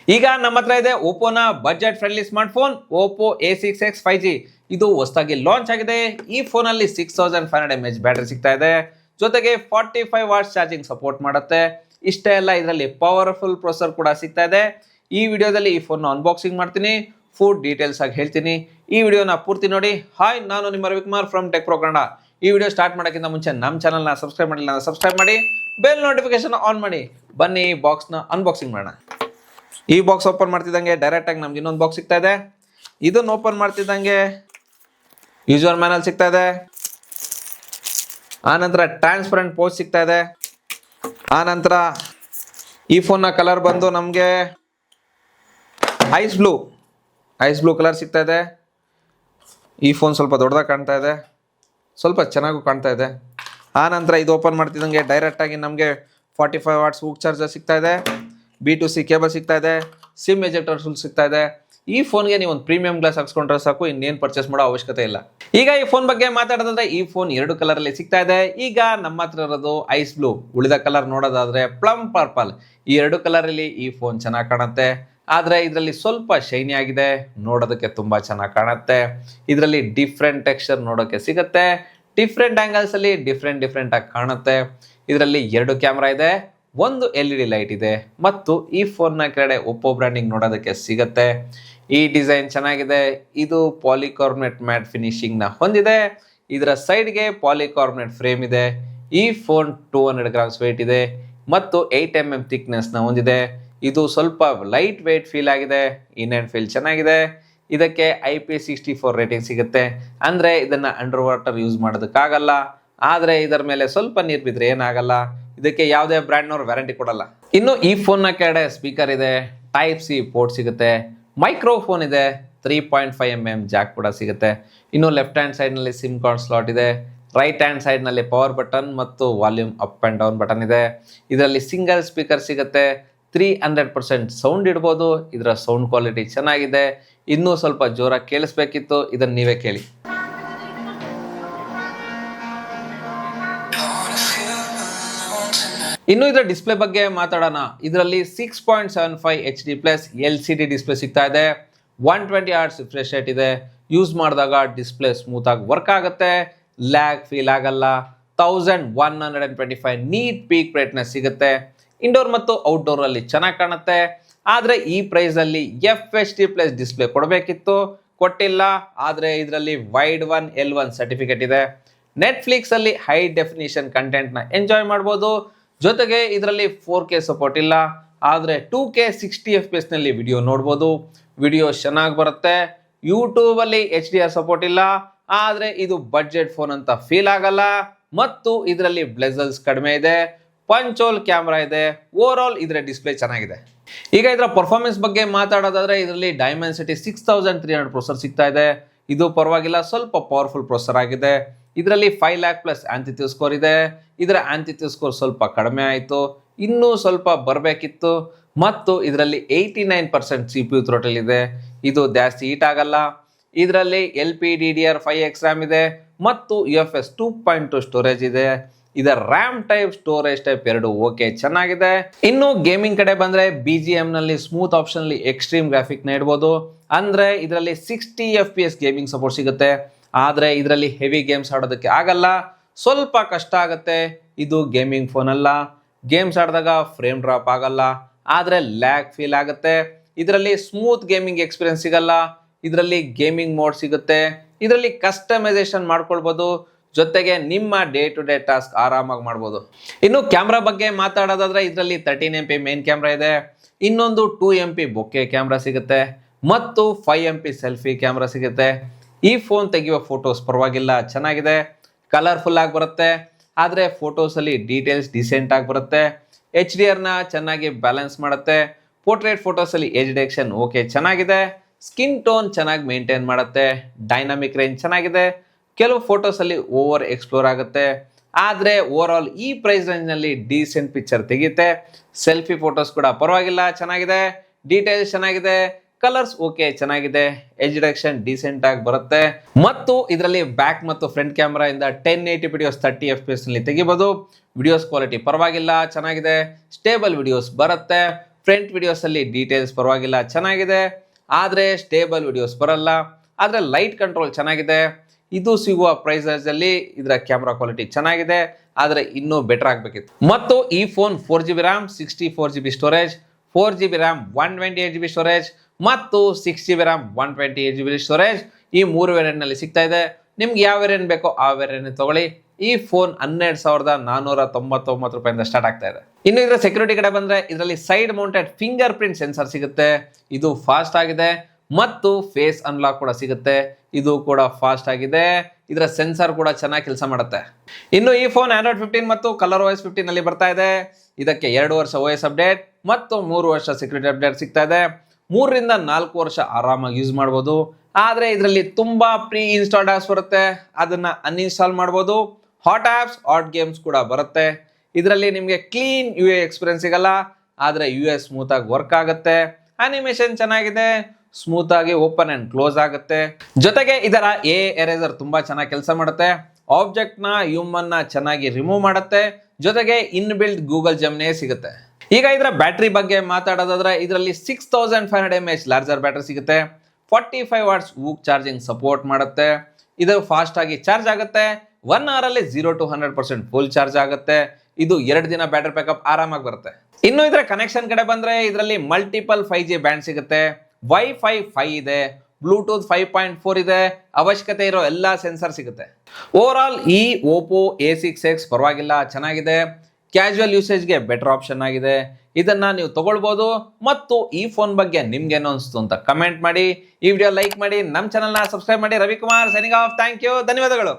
ಈಗ ನಮ್ಮ ಹತ್ರ ಇದೆ ಓಪೋನ budget friendly smart phone Oppo A6X 5G. ಇದು ಹೊಸದಾಗಿ ಲಾಂಚ್ ಆಗಿದೆ. ಈ ಫೋನ್ ಅಲ್ಲಿ 6500 mAh ಬ್ಯಾಟರಿ ಸಿಗ್ತಾ ಇದೆ, ಜೊತೆಗೆ 45 ವಾಟ್ಸ್ ಚಾರ್ಜಿಂಗ್ ಸಪೋರ್ಟ್ ಮಾಡುತ್ತೆ. ಇಷ್ಟೇ ಅಲ್ಲ, ಇದರಲ್ಲಿ ಪವರ್ಫುಲ್ ಪ್ರೊಸೆಸರ್ ಕೂಡ ಸಿಗ್ತಾ ಇದೆ. ಈ ವಿಡಿಯೋದಲ್ಲಿ ಈ ಫೋನ್ ಅನ್ಬಾಕ್ಸಿಂಗ್ ಮಾಡ್ತೀನಿ, ಫುಲ್ ಡೀಟೇಲ್ಸ್ ಆಗಿ ಹೇಳ್ತೀನಿ. ಈ ವಿಡಿಯೋನ ಪೂರ್ತಿ ನೋಡಿ. ಹಾಯ್, ನಾನು ನಿಮ್ಮ Ravikumar from tech pro Kannada. ಈ ವಿಡಿಯೋ ಸ್ಟಾರ್ಟ್ ಮಾಡೋಕ್ಕಿಂತ ಮುಂಚೆ ನಮ್ಮ ಚಾನಲ್ನ ಸಬ್ಸ್ಕ್ರೈಬ್ ಮಾಡಿಲ್ಲ ಅಂದ್ರೆ ಸಬ್ಸ್ಕ್ರೈಬ್ ಮಾಡಿ, ಬೆಲ್ ನೋಟಿಫಿಕೇಶನ್ ಆನ್ ಮಾಡಿ. ಬನ್ನಿ ಬಾಕ್ಸ್ನ ಅನ್ಬಾಕ್ಸಿಂಗ್ ಮಾಡೋಣ. ಈ ಬಾಕ್ಸ್ ಓಪನ್ ಮಾಡ್ತಿದ್ದಂಗೆ ಡೈರೆಕ್ಟ್ ಆಗಿ ನಮ್ಗೆ ಇನ್ನೊಂದು ಬಾಕ್ಸ್ ಸಿಗ್ತಾ ಇದೆ. ಇದನ್ನ ಓಪನ್ ಮಾಡ್ತಿದ್ದಂಗೆ ಯೂಸರ್ ಮ್ಯಾನುವಲ್ ಸಿಗ್ತಾ ಇದೆ. ಆನಂತರ ಟ್ರಾನ್ಸ್ಪರೆಂಟ್ ಪೋಸ್ಟ್ ಸಿಗ್ತಾ ಇದೆ. ಆನಂತರ ಈ ಫೋನ್ನ ಕಲರ್ ಬಂದು ನಮಗೆ ಐಸ್ ಬ್ಲೂ ಕಲರ್ ಸಿಗ್ತಾ ಇದೆ. ಈ ಫೋನ್ ಸ್ವಲ್ಪ ದೊಡ್ಡದಾಗಿ ಕಾಣ್ತಾ ಇದೆ, ಸ್ವಲ್ಪ ಚೆನ್ನಾಗೂ ಕಾಣ್ತಾ ಇದೆ. ಆನಂತರ ಇದು ಓಪನ್ ಮಾಡ್ತಿದ್ದಂಗೆ ಡೈರೆಕ್ಟಾಗಿ ನಮಗೆ 45 ವಾಟ್ಸ್ ಹೂಕ್ ಚಾರ್ಜರ್ ಸಿಗ್ತಾ ಇದೆ, B2C ಕೇಬಲ್ ಸಿಗ್ತಾ ಇದೆ, ಸಿಮ್ ಎಜೆಕ್ಟರ್ ಟೂಲ್ ಸಿಗ್ತಾ ಇದೆ. ಈ ಫೋನ್ಗೆ ನೀವು ಒಂದು ಪ್ರೀಮಿಯಂ ಗ್ಲಾಸ್ ಹಾಕ್ಸ್ಕೊಂಡ್ರೆ ಸಾಕು, ಇನ್ನೇನು ಪರ್ಚೇಸ್ ಮಾಡೋ ಅವಶ್ಯಕತೆ ಇಲ್ಲ. ಈಗ ಈ ಫೋನ್ ಬಗ್ಗೆ ಮಾತಾಡೋದಾದ್ರೆ ಈ ಫೋನ್ 2 ಕಲರಲ್ಲಿ ಸಿಗ್ತಾ ಇದೆ. ಈಗ ನಮ್ಮ ಹತ್ರ ಇರೋದು ಐಸ್ ಬ್ಲೂ, ಉಳಿದ ಕಲರ್ ನೋಡೋದಾದ್ರೆ ಪ್ಲಮ್ ಪರ್ಪಲ್. ಈ 2 ಕಲರಲ್ಲಿ ಈ ಫೋನ್ ಚೆನ್ನಾಗಿ ಕಾಣುತ್ತೆ, ಆದರೆ ಇದರಲ್ಲಿ ಸ್ವಲ್ಪ ಶೈನಿ ಆಗಿದೆ, ನೋಡೋದಕ್ಕೆ ತುಂಬ ಚೆನ್ನಾಗಿ ಕಾಣುತ್ತೆ. ಇದರಲ್ಲಿ ಡಿಫ್ರೆಂಟ್ ಟೆಕ್ಸ್ಚರ್ ನೋಡೋಕ್ಕೆ ಸಿಗುತ್ತೆ, ಡಿಫ್ರೆಂಟ್ ಆ್ಯಂಗಲ್ಸ್ ಅಲ್ಲಿ ಡಿಫ್ರೆಂಟ್ ಆಗಿ ಕಾಣುತ್ತೆ. ಇದರಲ್ಲಿ 2 ಕ್ಯಾಮ್ರಾ ಇದೆ, ಒಂದು LED ಲೈಟ್ ಇದೆ, ಮತ್ತು ಈ ಫೋನ್ನ ಕೆಳಗಡೆ ಒಪ್ಪೋ ಬ್ರ್ಯಾಂಡಿಂಗ್ ನೋಡೋದಕ್ಕೆ ಸಿಗುತ್ತೆ. ಈ ಡಿಸೈನ್ ಚೆನ್ನಾಗಿದೆ. ಇದು ಪಾಲಿಕಾರ್ಬನೇಟ್ ಮ್ಯಾಟ್ ಫಿನಿಶಿಂಗ್ನ ಹೊಂದಿದೆ. ಇದರ ಸೈಡ್ಗೆ ಪಾಲಿಕಾರ್ಬನೇಟ್ ಫ್ರೇಮ್ ಇದೆ. ಈ ಫೋನ್ 200 ಗ್ರಾಮ್ಸ್ ವೆಯ್ಟ್ ಇದೆ ಮತ್ತು 8 mm ಥಿಕ್ನೆಸ್ನ ಹೊಂದಿದೆ. ಇದು ಸ್ವಲ್ಪ ಲೈಟ್ ವೆಯ್ಟ್ ಫೀಲ್ ಆಗಿದೆ, ಇನ್ ಆ್ಯಂಡ್ ಫೀಲ್ ಚೆನ್ನಾಗಿದೆ. ಇದಕ್ಕೆ IP64 ರೇಟಿಂಗ್ ಸಿಗುತ್ತೆ, ಅಂದರೆ ಇದನ್ನು ಅಂಡರ್ ವಾಟರ್ ಯೂಸ್ ಮಾಡೋದಕ್ಕಾಗಲ್ಲ. ಆದರೆ ಇದರ ಮೇಲೆ ಸ್ವಲ್ಪ ನೀರು ಬಿದ್ದರೆ ಏನಾಗಲ್ಲ. ಇದಕ್ಕೆ ಯಾವುದೇ ಬ್ರ್ಯಾಂಡ್ನವ್ರು ವ್ಯಾರಂಟಿ ಕೊಡಲ್ಲ. ಇನ್ನು ಈ ಫೋನ್ನ ಕೆಳಗಡೆ ಸ್ಪೀಕರ್ ಇದೆ, Type-C ಪೋರ್ಟ್ ಸಿಗುತ್ತೆ, ಮೈಕ್ರೋಫೋನ್ ಇದೆ, 3.5 mm ಜಾಕ್ ಕೂಡ ಸಿಗುತ್ತೆ. ಇನ್ನು ಲೆಫ್ಟ್ ಹ್ಯಾಂಡ್ ಸೈಡ್ನಲ್ಲಿ ಸಿಮ್ ಕಾರ್ಡ್ ಸ್ಲಾಟ್ ಇದೆ, ರೈಟ್ ಹ್ಯಾಂಡ್ ಸೈಡ್ನಲ್ಲಿ ಪವರ್ ಬಟನ್ ಮತ್ತು volume up and down button ಇದೆ. ಇದರಲ್ಲಿ ಸಿಂಗಲ್ ಸ್ಪೀಕರ್ ಸಿಗುತ್ತೆ, 300% ಸೌಂಡ್ ಇಡ್ಬೋದು. ಇದರ ಸೌಂಡ್ ಕ್ವಾಲಿಟಿ ಚೆನ್ನಾಗಿದೆ. ಇನ್ನೂ ಸ್ವಲ್ಪ ಜೋರಾಗಿ ಕೇಳಿಸ್ಬೇಕಿತ್ತು, ಇದನ್ನು ನೀವೇ ಕೇಳಿ. ಇನ್ನು ಇದರ ಡಿಸ್ಪ್ಲೇ ಬಗ್ಗೆ ಮಾತಾಡೋಣ. ಇದರಲ್ಲಿ 6.75 HD+ LCD ಡಿಸ್ಪ್ಲೇ ಸಿಗ್ತಾ ಇದೆ, 120 Hz ರಿಫ್ರೆಶ್ ರೇಟ್ ಇದೆ. ಯೂಸ್ ಮಾಡಿದಾಗ ಡಿಸ್ಪ್ಲೇ ಸ್ಮೂತ್ ಆಗಿ ವರ್ಕ್ ಆಗುತ್ತೆ, ಲ್ಯಾಗ್ ಫೀಲ್ ಆಗಲ್ಲ. 1125 ನೀಟ್ ಪೀಕ್ ಬ್ರೈಟ್ನೆಸ್ ಸಿಗುತ್ತೆ. ಇಂಡೋರ್ ಮತ್ತು ಔಟ್ಡೋರ್ ಅಲ್ಲಿ ಚೆನ್ನಾಗಿ ಕಾಣುತ್ತೆ. ಆದರೆ ಈ ಪ್ರೈಸ್ ಅಲ್ಲಿ FHD+ ಡಿಸ್ಪ್ಲೇ ಕೊಡಬೇಕಿತ್ತು, ಕೊಟ್ಟಿಲ್ಲ. ಆದರೆ ಇದರಲ್ಲಿ ವೈಡ್ 1 L1 ಸರ್ಟಿಫಿಕೇಟ್ ಇದೆ. ನೆಟ್ಫ್ಲಿಕ್ಸ್ ಅಲ್ಲಿ ಹೈ ಡೆಫಿನಿಷನ್ ಕಂಟೆಂಟ್ನ ಎಂಜಾಯ್ ಮಾಡ್ಬೋದು. ಜೊತೆಗೆ ಇದರಲ್ಲಿ 4K ಸಪೋರ್ಟ್ ಇಲ್ಲ, ಆದರೆ 2K 60 FPS ನಲ್ಲಿ ವಿಡಿಯೋ ನೋಡ್ಬೋದು. ವಿಡಿಯೋ ಚೆನ್ನಾಗಿ ಬರುತ್ತೆ. ಯೂಟ್ಯೂಬಲ್ಲಿ HDR ಸಪೋರ್ಟ್ ಇಲ್ಲ, ಆದರೆ ಇದು ಬಡ್ಜೆಟ್ ಫೋನ್ ಅಂತ ಫೀಲ್ ಆಗಲ್ಲ. ಮತ್ತು ಇದರಲ್ಲಿ ಬ್ಲೆಸಲ್ಸ್ ಕಡಿಮೆ ಇದೆ, ಪಂಚೋಲ್ ಕ್ಯಾಮ್ರಾ ಇದೆ. ಓವರ್ ಆಲ್ ಇದರ ಡಿಸ್ಪ್ಲೇ ಚೆನ್ನಾಗಿದೆ. ಈಗ ಇದರ ಪರ್ಫಾರ್ಮೆನ್ಸ್ ಬಗ್ಗೆ ಮಾತಾಡೋದಾದ್ರೆ ಇದರಲ್ಲಿ ಡೈಮೆನ್ಸಿಟಿ 6300 ಪ್ರೊಸೆಸರ್ ಸಿಗ್ತಾ ಇದೆ. ಇದು ಪರವಾಗಿಲ್ಲ, ಸ್ವಲ್ಪ ಪವರ್ಫುಲ್ ಪ್ರೊಸೆಸರ್ ಆಗಿದೆ. ಇದರಲ್ಲಿ 5 lakh+ ಆಂಥಿಥ್ಯೂ ಸ್ಕೋರ್ ಇದೆ. ಇದರ ಆಂಥಿಥ್ಯೂ ಸ್ಕೋರ್ ಸ್ವಲ್ಪ ಕಡಿಮೆ ಆಯಿತು, ಇನ್ನೂ ಸ್ವಲ್ಪ ಬರಬೇಕಿತ್ತು. ಮತ್ತು ಇದರಲ್ಲಿ 89% CPU ಥ್ರೋಟಲ್ ಇದೆ, ಇದು ಜಾಸ್ತಿ ಹೀಟ್ ಆಗಲ್ಲ. ಇದರಲ್ಲಿ LPDDR5X ರ್ಯಾಮ್ ಇದೆ ಮತ್ತು UFS 2.2 ಸ್ಟೋರೇಜ್ ಇದೆ. ಇದರ ರ್ಯಾಮ್ ಟೈಪ್, ಸ್ಟೋರೇಜ್ ಟೈಪ್ ಎರಡು ಓಕೆ ಚೆನ್ನಾಗಿದೆ. ಇನ್ನು ಗೇಮಿಂಗ್ ಕಡೆ ಬಂದರೆ BGM ನಲ್ಲಿ ಸ್ಮೂತ್ ಆಪ್ಷನ್ ಅಲ್ಲಿ ಎಕ್ಸ್ಟ್ರೀಮ್ ಗ್ರಾಫಿಕ್ ನ ಇಡ್ಬೋದು. ಅಂದರೆ ಇದರಲ್ಲಿ 60 FPS ಗೇಮಿಂಗ್ ಸಪೋರ್ಟ್ ಸಿಗುತ್ತೆ. ಆದರೆ ಇದರಲ್ಲಿ ಹೆವಿ ಗೇಮ್ಸ್ ಆಡೋದಕ್ಕೆ ಆಗಲ್ಲ, ಸ್ವಲ್ಪ ಕಷ್ಟ ಆಗುತ್ತೆ. ಇದು ಗೇಮಿಂಗ್ ಫೋನ್ ಅಲ್ಲ, ಗೇಮ್ಸ್ ಆಡಿದಾಗ ಫ್ರೇಮ್ ಡ್ರಾಪ್ ಆಗಲ್ಲ, ಆದರೆ ಲ್ಯಾಗ್ ಫೀಲ್ ಆಗುತ್ತೆ. ಇದರಲ್ಲಿ ಸ್ಮೂತ್ ಗೇಮಿಂಗ್ ಎಕ್ಸ್ಪೀರಿಯನ್ಸ್ ಸಿಗಲ್ಲ. ಇದರಲ್ಲಿ ಗೇಮಿಂಗ್ ಮೋಡ್ ಸಿಗುತ್ತೆ, ಇದರಲ್ಲಿ ಕಸ್ಟಮೈಸೇಷನ್ ಮಾಡ್ಕೊಳ್ಬೋದು. ಜೊತೆಗೆ ನಿಮ್ಮ ಡೇ ಟು ಡೇ ಟಾಸ್ಕ್ ಆರಾಮಾಗಿ ಮಾಡ್ಬೋದು. ಇನ್ನು ಕ್ಯಾಮ್ರಾ ಬಗ್ಗೆ ಮಾತಾಡೋದಾದ್ರೆ ಇದರಲ್ಲಿ 13 MP ಮೇನ್ ಕ್ಯಾಮ್ರಾ ಇದೆ, ಇನ್ನೊಂದು 2 MP ಬೊಕ್ಕೆ ಕ್ಯಾಮ್ರಾ ಸಿಗುತ್ತೆ ಮತ್ತು 5 MP ಸೆಲ್ಫಿ ಕ್ಯಾಮ್ರಾ ಸಿಗುತ್ತೆ. ಈ ಫೋನ್ ತೆಗೆಯುವ ಫೋಟೋಸ್ ಪರವಾಗಿಲ್ಲ, ಚೆನ್ನಾಗಿದೆ, ಕಲರ್ಫುಲ್ ಆಗಿ ಬರುತ್ತೆ. ಆದರೆ ಫೋಟೋಸಲ್ಲಿ ಡೀಟೇಲ್ಸ್ ಡಿಸೆಂಟ್ ಆಗಿ ಬರುತ್ತೆ. HDR-ನ ಚೆನ್ನಾಗಿ ಬ್ಯಾಲೆನ್ಸ್ ಮಾಡುತ್ತೆ. ಪೋರ್ಟ್ರೇಟ್ ಫೋಟೋಸಲ್ಲಿ ಏಜ್ ಡಿಟೆಕ್ಷನ್ ಓಕೆ ಚೆನ್ನಾಗಿದೆ. ಸ್ಕಿನ್ ಟೋನ್ ಚೆನ್ನಾಗಿ ಮೇಂಟೈನ್ ಮಾಡುತ್ತೆ. ಡೈನಾಮಿಕ್ ರೇಂಜ್ ಚೆನ್ನಾಗಿದೆ. ಕೆಲವು ಫೋಟೋಸಲ್ಲಿ ಓವರ್ ಎಕ್ಸ್ಪ್ಲೋರ್ ಆಗುತ್ತೆ. ಆದರೆ ಓವರ್ ಆಲ್ ಈ ಪ್ರೈಸ್ ರೇಂಜ್ನಲ್ಲಿ ಡೀಸೆಂಟ್ ಪಿಕ್ಚರ್ ತೆಗೆಯುತ್ತೆ. ಸೆಲ್ಫಿ ಫೋಟೋಸ್ ಕೂಡ ಪರವಾಗಿಲ್ಲ, ಚೆನ್ನಾಗಿದೆ. ಡೀಟೇಲ್ಸ್ ಚೆನ್ನಾಗಿದೆ, ಕಲರ್ಸ್ ಓಕೆ ಚೆನ್ನಾಗಿದೆ, ಏಜ್ ಡಿಟೆಕ್ಷನ್ ಡೀಸೆಂಟ್ ಆಗಿ ಬರುತ್ತೆ. ಮತ್ತು ಇದರಲ್ಲಿ ಬ್ಯಾಕ್ ಮತ್ತು ಫ್ರಂಟ್ ಕ್ಯಾಮ್ರಾ ಇಂದ 1080 ವಿಡಿಯೋಸ್ 30 FPS ನಲ್ಲಿ ತೆಗಿಬಹುದು. ವಿಡಿಯೋಸ್ ಕ್ವಾಲಿಟಿ ಪರವಾಗಿಲ್ಲ, ಚೆನ್ನಾಗಿದೆ, ಸ್ಟೇಬಲ್ ವಿಡಿಯೋಸ್ ಬರುತ್ತೆ. ಫ್ರಂಟ್ ವಿಡಿಯೋಸ್ ಅಲ್ಲಿ ಡೀಟೇಲ್ಸ್ ಪರವಾಗಿಲ್ಲ ಚೆನ್ನಾಗಿದೆ, ಆದ್ರೆ ಸ್ಟೇಬಲ್ ವಿಡಿಯೋಸ್ ಬರಲ್ಲ. ಆದ್ರೆ ಲೈಟ್ ಕಂಟ್ರೋಲ್ ಚೆನ್ನಾಗಿದೆ. ಇದು ಸಿಗುವ ಪ್ರೈಸಸ್ ಅಲ್ಲಿ ಇದರ ಕ್ಯಾಮ್ರಾ ಕ್ವಾಲಿಟಿ ಚೆನ್ನಾಗಿದೆ, ಆದ್ರೆ ಇನ್ನೂ ಬೆಟರ್ ಆಗಬೇಕಿತ್ತು. ಮತ್ತು ಈ phone 4GB RAM, 64GB storage, 4GB RAM, 128GB storage ಮತ್ತು 6GB RAM, 128GB ಸ್ಟೋರೇಜ್ ಈ 3 ವೇರಿಯಂಟ್ ನಲ್ಲಿ ಸಿಗ್ತಾ ಇದೆ. ನಿಮ್ಗೆ ಯಾವ ವೇರಿಯಂಟ್ ಬೇಕೋ ಆ ವೇರಿಯಂಟ್ ತಗೊಳ್ಳಿ. ಈ ಫೋನ್ 12,499 ರೂಪಾಯಿಂದ ಸ್ಟಾರ್ಟ್ ಆಗ್ತಾ ಇದೆ. ಇನ್ನು ಇದರ ಸೆಕ್ಯೂರಿಟಿ ಕಡೆ ಬಂದ್ರೆ ಇದರಲ್ಲಿ side mounted finger print sensor ಸಿಗುತ್ತೆ. ಇದು ಫಾಸ್ಟ್ ಆಗಿದೆ ಮತ್ತು ಫೇಸ್ ಅನ್ಲಾಕ್ ಕೂಡ ಸಿಗುತ್ತೆ. ಇದು ಕೂಡ ಫಾಸ್ಟ್ ಆಗಿದೆ. ಇದರ ಸೆನ್ಸರ್ ಕೂಡ ಚೆನ್ನಾಗಿ ಕೆಲಸ ಮಾಡುತ್ತೆ. ಇನ್ನು ಈ ಫೋನ್ Android 15 ಮತ್ತು ColorOS 15 ನಲ್ಲಿ ಬರ್ತಾ ಇದೆ. ಇದಕ್ಕೆ 2 ವರ್ಷ OS ಅಪ್ಡೇಟ್ ಮತ್ತು 3 ವರ್ಷ ಸೆಕ್ಯೂರಿಟಿ ಅಪ್ಡೇಟ್ ಸಿಗ್ತಾ ಇದೆ. 3 ರಿಂದ 4 ವರ್ಷ ಆರಾಮಾಗಿ ಯೂಸ್ ಮಾಡಬಹುದು. ಆದ್ರೆ ಇದರಲ್ಲಿ ತುಂಬಾ ಪ್ರೀ ಇನ್ಸ್ಟಾಲ್ಡ್ ಆಪ್ಸ್ ಬರುತ್ತೆ, ಅದನ್ನ ಅನ್ಇನ್ಸ್ಟಾಲ್ ಮಾಡಬಹುದು. ಹಾಟ್ ಆಪ್ಸ್, ಹಾಟ್ ಗೇಮ್ಸ್ ಕೂಡ ಬರುತ್ತೆ. ಇದರಲ್ಲಿ ನಿಮಗೆ ಕ್ಲೀನ್ UI ಎಕ್ಸ್ಪೀರಿಯನ್ಸ್ ಸಿಗಲ್ಲ, ಆದ್ರೆ UI ಸ್ಮೂತ್ ಆಗಿ ವರ್ಕ್ ಆಗುತ್ತೆ. ಅನಿಮೇಷನ್ ಚೆನ್ನಾಗಿದೆ, ಸ್ಮೂತ್ ಆಗಿ ಓಪನ್ ಅಂಡ್ ಕ್ಲೋಸ್ ಆಗುತ್ತೆ. ಜೊತೆಗೆ ಇದರ ಎರೇಸರ್ ತುಂಬಾ ಚೆನ್ನಾಗಿ ಕೆಲಸ ಮಾಡುತ್ತೆ. ಆಬ್ಜೆಕ್ಟ್ ನ ಹ್ಯೂಮನ್ ನ ಚೆನ್ನಾಗಿ ರಿಮೂವ್ ಮಾಡುತ್ತೆ. ಜೊತೆಗೆ ಇನ್ ಬಿಲ್ಡ್ ಗೂಗಲ್ ಜೆಮಿನಿ ಸಿಗುತ್ತೆ. ಈಗ ಇದರ ಬ್ಯಾಟರಿ ಬಗ್ಗೆ ಮಾತಾಡೋದಾದ್ರೆ ಇದರಲ್ಲಿ 6500 mAh ಲಾರ್ಜರ್ ಬ್ಯಾಟರಿ ಸಿಗುತ್ತೆ. 45 ವಾಟ್ಸ್ ವೂಕ್ ಚಾರ್ಜಿಂಗ್ ಸಪೋರ್ಟ್ ಮಾಡುತ್ತೆ. ಇದು ಫಾಸ್ಟ್ ಆಗಿ ಚಾರ್ಜ್ ಆಗುತ್ತೆ. 1 hour ಅಲ್ಲಿ 0 to 100% ಫುಲ್ ಚಾರ್ಜ್ ಆಗುತ್ತೆ. ಇದು 2 ದಿನ ಬ್ಯಾಟರಿ ಬ್ಯಾಕಪ್ ಆರಾಮಾಗಿ ಬರುತ್ತೆ. ಇನ್ನು ಇದರ ಕನೆಕ್ಷನ್ ಕಡೆ ಬಂದ್ರೆ ಇದರಲ್ಲಿ ಮಲ್ಟಿಪಲ್ 5G ಬ್ಯಾಂಡ್ ಸಿಗುತ್ತೆ, ವೈಫೈ 5 ಇದೆ, ಬ್ಲೂಟೂತ್ 5.4 ಇದೆ, ಅವಶ್ಯಕತೆ ಇರೋ ಎಲ್ಲಾ ಸೆನ್ಸರ್ ಸಿಗುತ್ತೆ. ಓವರ್ ಆಲ್ ಈ Oppo A6X ಪರವಾಗಿಲ್ಲ, ಚೆನ್ನಾಗಿದೆ. ಕ್ಯಾಶುವಲ್ ಯೂಸೇಜ್ಗೆ ಬೆಟರ್ ಆಪ್ಷನ್ ಆಗಿದೆ. ಇದನ್ನ ನೀವು ತಗೊಳ್ಬಹುದು. ಮತ್ತು ಈ ಫೋನ್ ಬಗ್ಗೆ ನಿಮ್ಗೇನು ಅನಿಸ್ತು ಅಂತ ಕಮೆಂಟ್ ಮಾಡಿ. ಈ ವಿಡಿಯೋ ಲೈಕ್ ಮಾಡಿ, ನಮ್ಮ ಚಾನಲ್ನ ಸಬ್ಸ್ಕ್ರೈಬ್ ಮಾಡಿ. Ravikumar signing off. Thank you, ಧನ್ಯವಾದಗಳು.